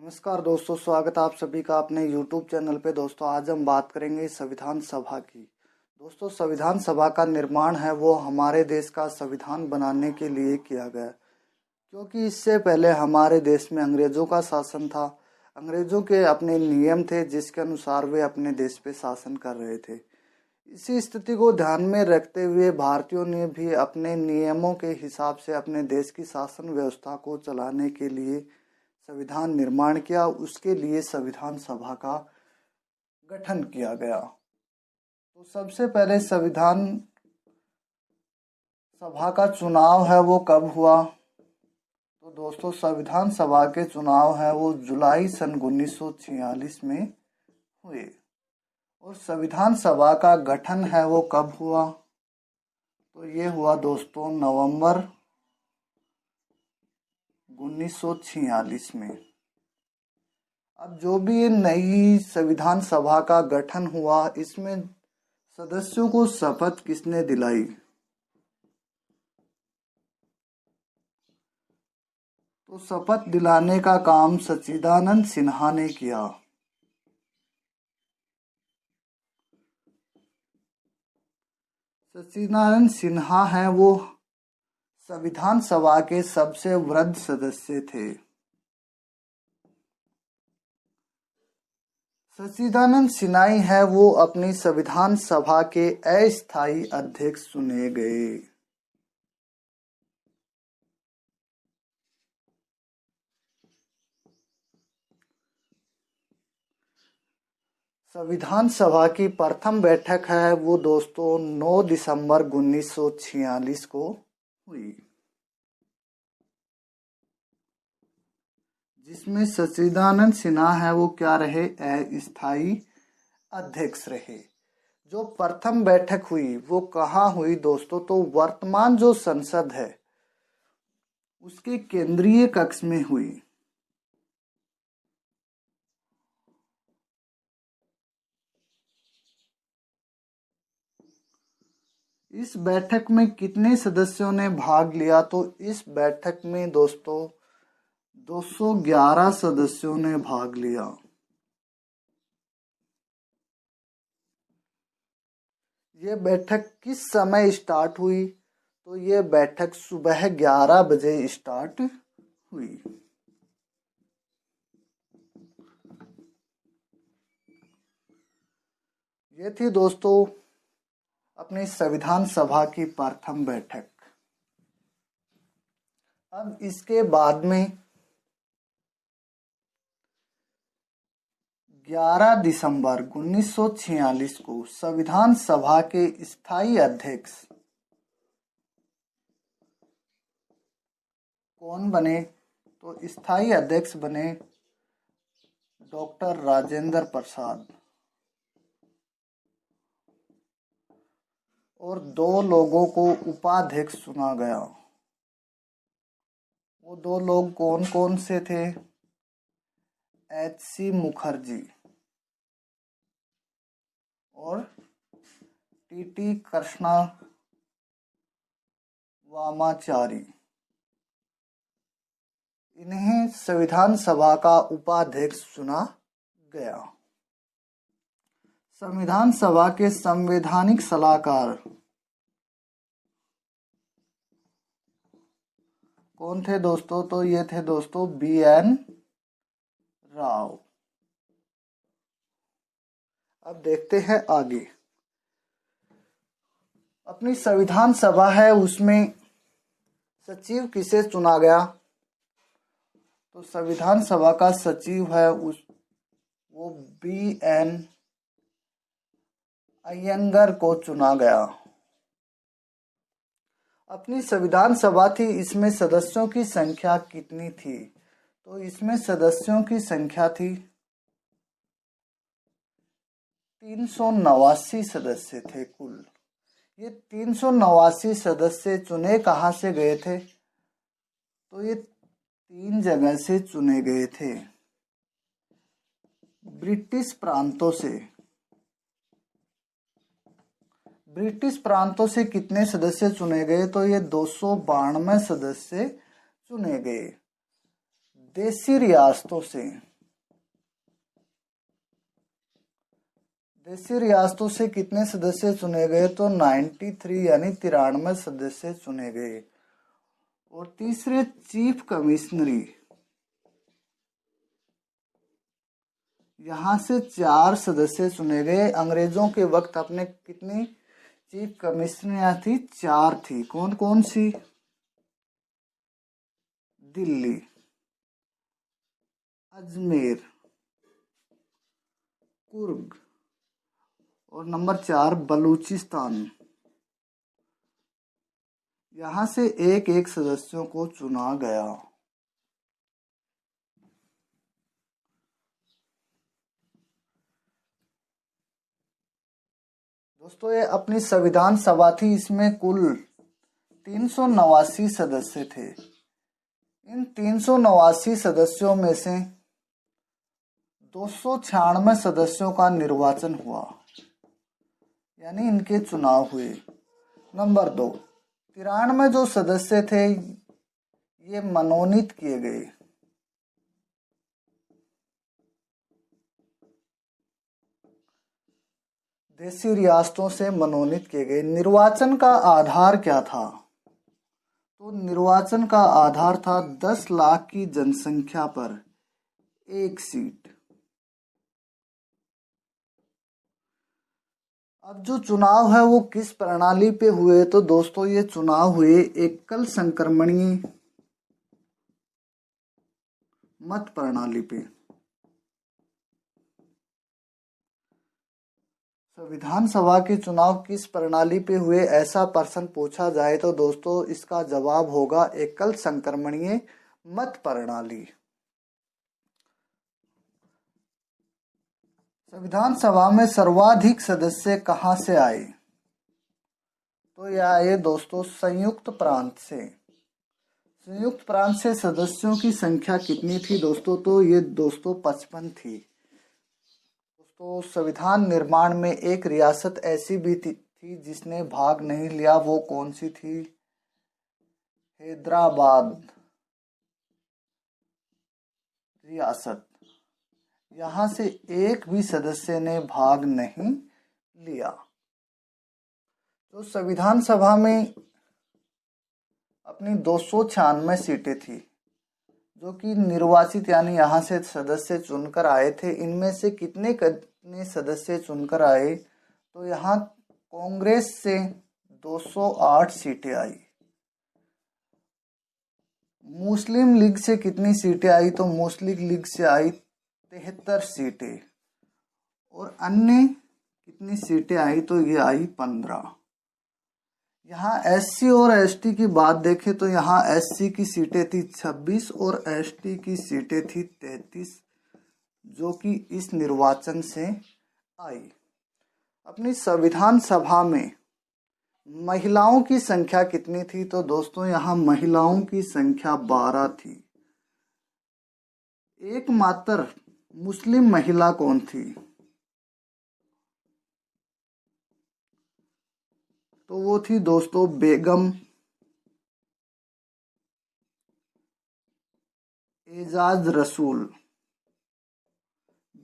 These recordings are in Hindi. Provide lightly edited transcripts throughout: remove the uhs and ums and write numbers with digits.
नमस्कार दोस्तों, स्वागत है आप सभी का अपने YouTube चैनल पे। दोस्तों आज हम बात करेंगे संविधान सभा की। दोस्तों संविधान सभा का निर्माण है वो हमारे देश का संविधान बनाने के लिए किया गया, क्योंकि इससे पहले हमारे देश में अंग्रेजों का शासन था। अंग्रेजों के अपने नियम थे जिसके अनुसार वे अपने देश पे शासन कर रहे थे। इसी स्थिति को ध्यान में रखते हुए भारतीयों ने भी अपने नियमों के हिसाब से अपने देश की शासन व्यवस्था को चलाने के लिए संविधान निर्माण किया। उसके लिए संविधान सभा का गठन किया गया। तो सबसे पहले संविधान सभा का चुनाव है वो कब हुआ? तो दोस्तों संविधान सभा के चुनाव है वो जुलाई सन 1946 में हुए। और संविधान सभा का गठन है वो कब हुआ? तो ये हुआ दोस्तों नवंबर 1946 में। अब जो भी ये नई संविधान सभा का गठन हुआ, इसमें सदस्यों को शपथ किसने दिलाई? तो शपथ दिलाने का काम सच्चिदानंद सिन्हा ने किया। सच्चिदानंद सिन्हा है वो संविधान सभा के सबसे वृद्ध सदस्य थे। सच्चिदानंद सिन्हा है वो अपनी संविधान सभा के अस्थायी अध्यक्ष चुने गए। संविधान सभा की प्रथम बैठक है वो दोस्तों 9 दिसंबर 1946 को हुई, जिसमें सच्चिदानंद सिन्हा है वो क्या रहे? अस्थायी अध्यक्ष रहे। जो प्रथम बैठक हुई वो कहाँ हुई दोस्तों? तो वर्तमान जो संसद है उसके केंद्रीय कक्ष में हुई। इस बैठक में कितने सदस्यों ने भाग लिया? तो इस बैठक में दोस्तों 211 सदस्यों ने भाग लिया। ये बैठक किस समय स्टार्ट हुई? तो ये बैठक सुबह 11 बजे स्टार्ट हुई। ये थी दोस्तों अपनी संविधान सभा की प्रथम बैठक। अब इसके बाद में 11 दिसंबर 1946 को संविधान सभा के स्थायी अध्यक्ष कौन बने? तो स्थायी अध्यक्ष बने डॉक्टर राजेंद्र प्रसाद। और 2 लोगों को उपाध्यक्ष चुना गया। वो 2 लोग कौन कौन से थे? H.C. मुखर्जी और T.T. कृष्णा वामाचारी। इन्हें संविधान सभा का उपाध्यक्ष चुना गया। संविधान सभा के संवैधानिक सलाहकार कौन थे दोस्तों? तो ये थे दोस्तों B.N. राव। अब देखते हैं आगे। अपनी संविधान सभा है उसमें सचिव किसे चुना गया? तो संविधान सभा का सचिव है वो B.N. अयंगर को चुना गया। अपनी संविधान सभा थी, इसमें सदस्यों की संख्या कितनी थी? तो इसमें सदस्यों की संख्या थी 389 सदस्य थे कुल। ये 389 सदस्य चुने कहाँ से गए थे? तो ये 3 जगह से चुने गए थे। ब्रिटिश प्रांतों से। ब्रिटिश प्रांतों से कितने सदस्य चुने गए? तो ये 292 सदस्य चुने गए। देशी रियासतों से देशी रियासतों से कितने सदस्य चुने गए? तो 93 यानी 93 सदस्य चुने गए। और तीसरे चीफ कमिश्नरी, यहाँ से 4 सदस्य चुने गए। अंग्रेजों के वक्त अपने कितनी चीफ कमिश्नरियां थी? 4 थी। कौन कौन सी? दिल्ली, अजमेर, कुर्ग और नंबर 4 बलूचिस्तान। यहाँ से एक एक सदस्यों को चुना गया। दोस्तों ये अपनी संविधान सभा थी, इसमें कुल 389 सदस्य थे। इन 389 सदस्यों में से 296 सदस्यों का निर्वाचन हुआ, यानी इनके चुनाव हुए। नंबर 2, 93 जो सदस्य थे ये मनोनीत किए गए। देशी रियासतों से मनोनीत किए गए। निर्वाचन का आधार क्या था? तो निर्वाचन का आधार था 10 लाख की जनसंख्या पर एक सीट। अब जो चुनाव है वो किस प्रणाली पे हुए? तो दोस्तों ये चुनाव हुए एकल संक्रमणीय मत प्रणाली पे। संविधान सभा के चुनाव किस प्रणाली पे हुए, ऐसा प्रश्न पूछा जाए तो दोस्तों इसका जवाब होगा एकल संक्रमणीय मत प्रणाली। संविधान सभा में सर्वाधिक सदस्य कहां से आए? तो यह आए दोस्तों संयुक्त प्रांत से। संयुक्त प्रांत से सदस्यों की संख्या कितनी थी दोस्तों? तो ये दोस्तों 55 थी। दोस्तों संविधान निर्माण में एक रियासत ऐसी भी थी जिसने भाग नहीं लिया, वो कौन सी थी? हैदराबाद रियासत। यहाँ से एक भी सदस्य ने भाग नहीं लिया। तो संविधान सभा में अपनी 296 सीटें थी जो कि निर्वाचित यानी यहाँ से सदस्य चुनकर आए थे। इनमें से कितने सदस्य चुनकर आए? तो यहाँ कांग्रेस से 208 सीटें आई। मुस्लिम लीग से कितनी सीटें आई? तो मुस्लिम लीग से आई 73 सीटें। और अन्य कितनी सीटें आई? तो ये आई 15। यहाँ एससी और एसटी की बात देखें तो यहाँ एससी की सीटें थी 26 और एसटी की सीटें थी 33, जो कि इस निर्वाचन से आई। अपनी संविधान सभा में महिलाओं की संख्या कितनी थी? तो दोस्तों यहाँ महिलाओं की संख्या 12 थी। एकमात्र मुस्लिम महिला कौन थी? तो वो थी दोस्तों बेगम एजाज रसूल।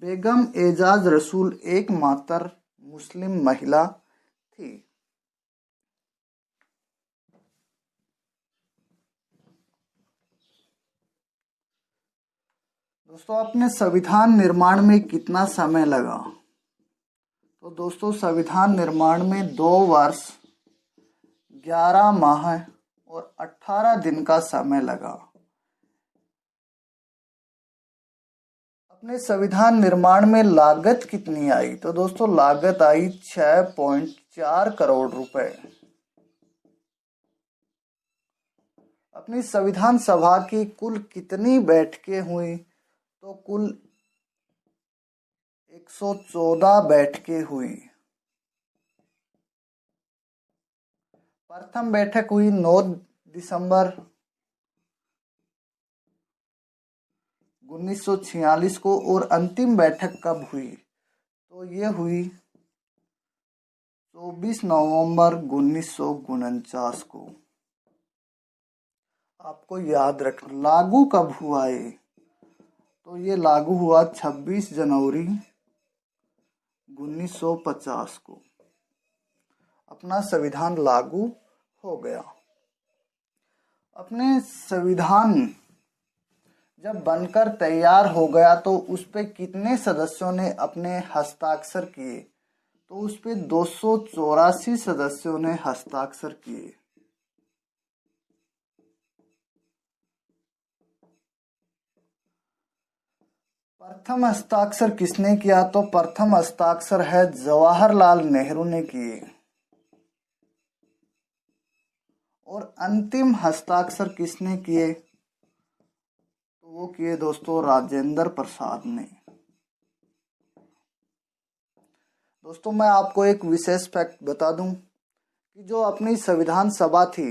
बेगम एजाज रसूल एकमात्र मुस्लिम महिला थी। दोस्तों अपने संविधान निर्माण में कितना समय लगा? तो दोस्तों संविधान निर्माण में 2 वर्ष 11 माह और 18 दिन का समय लगा। अपने संविधान निर्माण में लागत कितनी आई? तो दोस्तों लागत आई 6.4 करोड़ रुपए। अपनी संविधान सभा की कुल कितनी बैठकें हुई? तो कुल 114 बैठकें हुई। प्रथम बैठक हुई 9 दिसंबर 1946 को और अंतिम बैठक कब हुई? तो ये हुई 24 नवंबर 1949 को। आपको याद रखना। लागू कब हुआ ये? तो ये लागू हुआ 26 जनवरी 1950 को अपना संविधान लागू हो गया। अपने संविधान जब बनकर तैयार हो गया तो उस पे कितने सदस्यों ने अपने हस्ताक्षर किए? तो उस पे 284 सदस्यों ने हस्ताक्षर किए। प्रथम हस्ताक्षर किसने किया? तो प्रथम हस्ताक्षर है जवाहरलाल नेहरू ने किए। और अंतिम हस्ताक्षर किसने किए? तो वो किए दोस्तों राजेंद्र प्रसाद ने। दोस्तों मैं आपको एक विशेष फैक्ट बता दूं कि जो अपनी संविधान सभा थी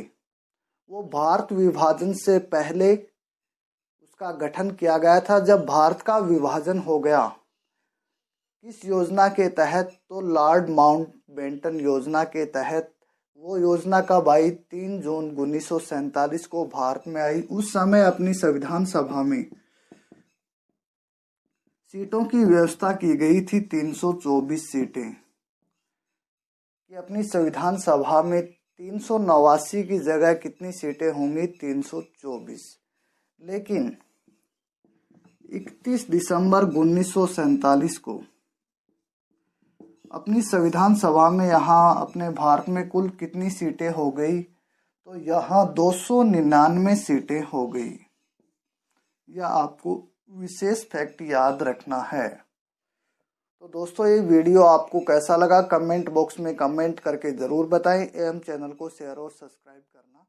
वो भारत विभाजन से पहले उसका गठन किया गया था। जब भारत का विभाजन हो गया किस योजना के तहत? तो लॉर्ड माउंटबेटन योजना के तहत। वो योजना कब आई? 3 जून 1947 को भारत में आई। उस समय अपनी संविधान सभा में सीटों की व्यवस्था की गई थी 324 सीटें। कि अपनी संविधान सभा में 389 की जगह कितनी सीटें होंगी? 324। लेकिन 31 दिसंबर 1947 को अपनी संविधान सभा में यहाँ अपने भारत में कुल कितनी सीटें हो गई? तो यहाँ 299 सीटें हो गई। यह आपको विशेष फैक्ट याद रखना है। तो दोस्तों ये वीडियो आपको कैसा लगा कमेंट बॉक्स में कमेंट करके ज़रूर बताएं एवं चैनल को शेयर और सब्सक्राइब करना